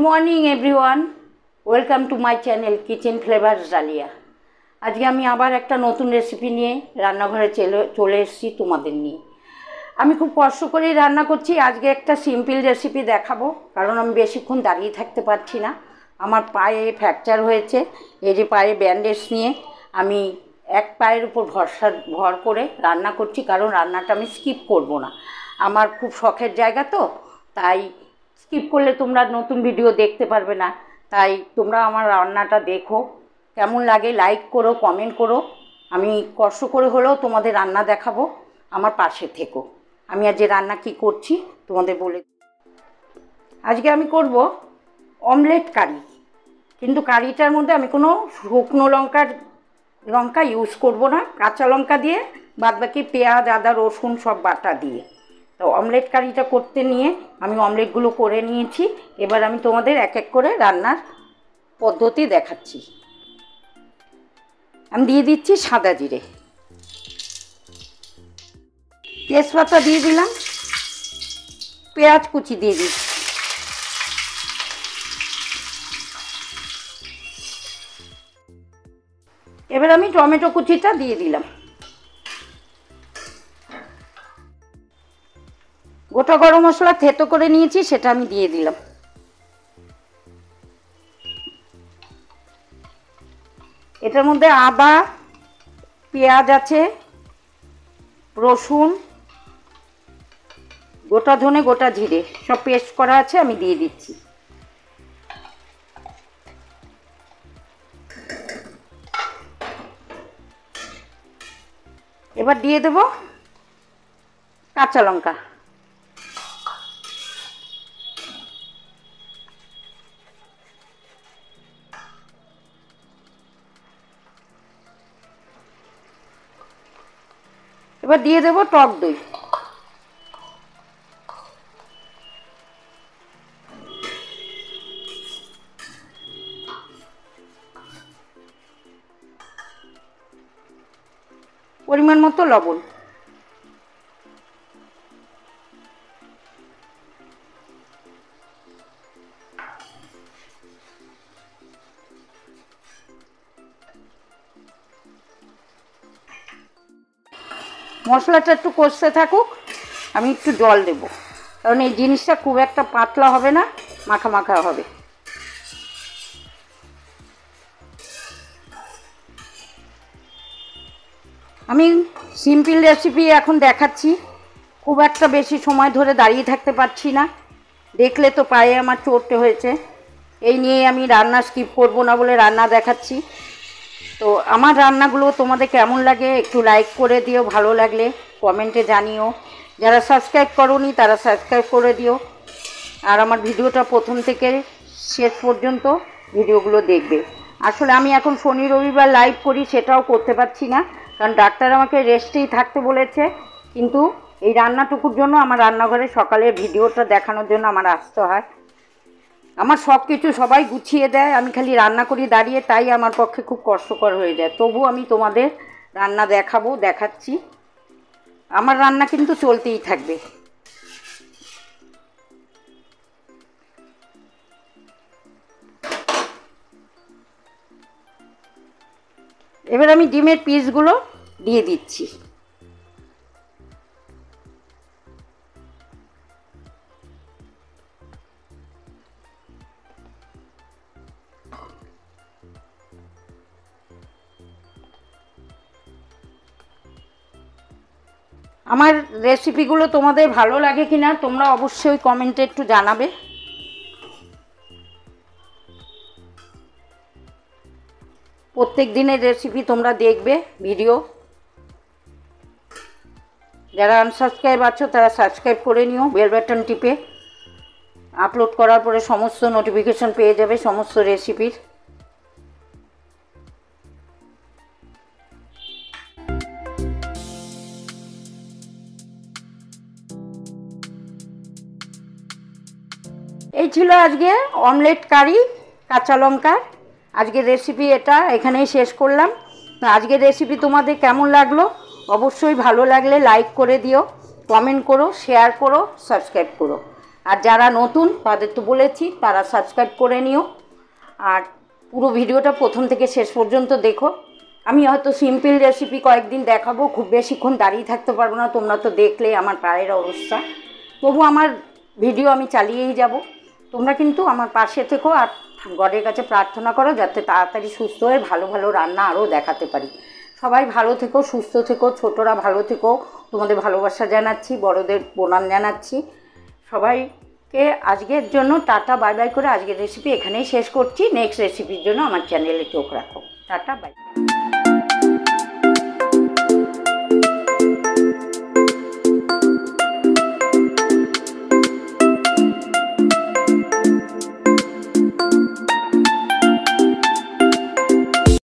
Morning everyone, welcome to my channel kitchen flavours dahlia. আজকে আমি আবার একটা নতুন রেসিপি নিয়ে রান্নাঘরে চলে এসেছি তোমাদের নিয়ে। আমি খুব কষ্ট করেই রান্না করছি। আজকে একটা সিম্পল রেসিপি দেখাবো, কারণ আমি বেশিক্ষণ দাঁড়িয়ে থাকতে পারছি না। আমার পায়ে ফ্র্যাকচার হয়েছে। এই যে পায়ে ব্যান্ডেজ নিয়ে আমি এক পায়ের উপর ভর করে রান্না করছি, কারণ রান্নাটা আমি স্কিপ করব না। আমার খুব শখের জায়গা তো, তাই স্কিপ করলে তোমরা নতুন ভিডিও দেখতে পারবে না। তাই তোমরা আমার রান্নাটা দেখো, কেমন লাগে লাইক করো, কমেন্ট করো। আমি কষ্ট করে হলেও তোমাদের রান্না দেখাবো, আমার পাশে থেকো। আমি আজ যে রান্না কি করছি তোমাদের বলে। আজকে আমি করব অমলেট কারি, কিন্তু কারিটার মধ্যে আমি কোনো শুকনো লঙ্কা ইউজ করব না। কাঁচা লঙ্কা দিয়ে, বাদবাকি পেঁয়াজ, আদা, রসুন সব বাটা দিয়ে। তো অমলেট কারিটা করতে নিয়ে আমি অমলেটগুলো করে নিয়েছি। এবার আমি তোমাদের এক এক করে রান্নার পদ্ধতি দেখাচ্ছি। আমি দিয়ে দিচ্ছি সাদা জিরে, তেজপাতা দিয়ে দিলাম, পেঁয়াজ কুচি দিয়ে দিচ্ছি, এবার আমি টমেটো কুচিটা দিয়ে দিলাম, গোটা গরম মশলা থেতো করে নিয়েছি সেটা আমি দিয়ে দিলাম। এটার মধ্যে আদা, পেঁয়াজ আছে, রসুন, গোটা ধনে, গোটা জিরে সব পেস্ট করা আছে, আমি দিয়ে দিচ্ছি। এবার দিয়ে দেব কাঁচা লঙ্কা, এবার দিয়ে দেব টক দই, পরিমাণ মতো লবণ। মশলাটা একটু কষতে থাকুক, আমি একটু জল দেব, কারণ এই জিনিসটা খুব একটা পাতলা হবে না, মাখা মাখা হবে। আমি সিম্পল রেসিপি এখন দেখাচ্ছি, খুব একটা বেশি সময় ধরে দাঁড়িয়ে থাকতে পারছি না। দেখলে তো পায়ে আমার চোট হয়েছে, এই নিয়ে আমি রান্না স্কিপ করব না বলে রান্না দেখাচ্ছি। তো আমার রান্নাগুলো তোমাদের কেমন লাগে একটু লাইক করে দিও, ভালো লাগলে কমেন্টে জানিও। যারা সাবস্ক্রাইব করোনি তারা সাবস্ক্রাইব করে দিও, আর আমার ভিডিওটা প্রথম থেকে শেষ পর্যন্ত ভিডিওগুলো দেখবে। আসলে আমি এখন শনি রবিবার লাইভ করি, সেটাও করতে পারছি না, কারণ ডাক্তার আমাকে রেস্টেই থাকতে বলেছে। কিন্তু এই রান্নাটুকুর জন্য আমার রান্নাঘরে সকালের ভিডিওটা দেখানোর জন্য আমার আসতে হয়। আমার সব কিছু সবাই গুছিয়ে দেয়, আমি খালি রান্না করি দাঁড়িয়ে, তাই আমার পক্ষে খুব কষ্টকর হয়ে যায়। তবু আমি তোমাদের রান্না দেখাচ্ছি। আমার রান্না কিন্তু চলতেই থাকবে। এবার আমি ডিমের পিসগুলো দিয়ে দিচ্ছি। আমার রেসিপিগুলো তোমাদের ভালো লাগে কিনা তোমরা অবশ্যই কমেন্টে একটু জানাবে। প্রত্যেক দিনের রেসিপি তোমরা দেখবে ভিডিও। যারা আনসাবস্ক্রাইব আছো তারা সাবস্ক্রাইব করে নিও, বেল বাটন টিপে। আপলোড করার পরে সমস্ত নোটিফিকেশন পেয়ে যাবে সমস্ত রেসিপির। এই ছিল আজকে অমলেট কারি কাঁচা লঙ্কা। আজকের রেসিপি এটা এখানেই শেষ করলাম। তো আজকের রেসিপি তোমাদের কেমন লাগলো অবশ্যই ভালো লাগলে লাইক করে দিও, কমেন্ট করো, শেয়ার করো, সাবস্ক্রাইব করো। আর যারা নতুন তাদের তো বলেছি, তারা সাবস্ক্রাইব করে নিও। আর পুরো ভিডিওটা প্রথম থেকে শেষ পর্যন্ত দেখো। আমি হয়তো সিম্পল রেসিপি কয়েকদিন দেখাবো, খুব বেশিক্ষণ দাঁড়িয়ে থাকতে পারবো না, তোমরা তো দেখলে আমার পায়ের অবস্থা। তবু আমার ভিডিও আমি চালিয়েই যাব। তোমরা কিন্তু আমার পাশে থেকো আর গডের কাছে প্রার্থনা করো যাতে তাড়াতাড়ি সুস্থ হয়ে ভালো ভালো রান্না আরও দেখাতে পারি। সবাই ভালো থেকো, সুস্থ থেকো, ছোটরা ভালো থেকো। তোমাদের ভালোবাসা জানাচ্ছি, বড়দের প্রণাম জানাচ্ছি। সবাইকে আজকের জন্য টাটা বাই বাই করে আজকের রেসিপি এখানেই শেষ করছি। নেক্সট রেসিপির জন্য আমার চ্যানেলে চোখ রাখো। Tata bye.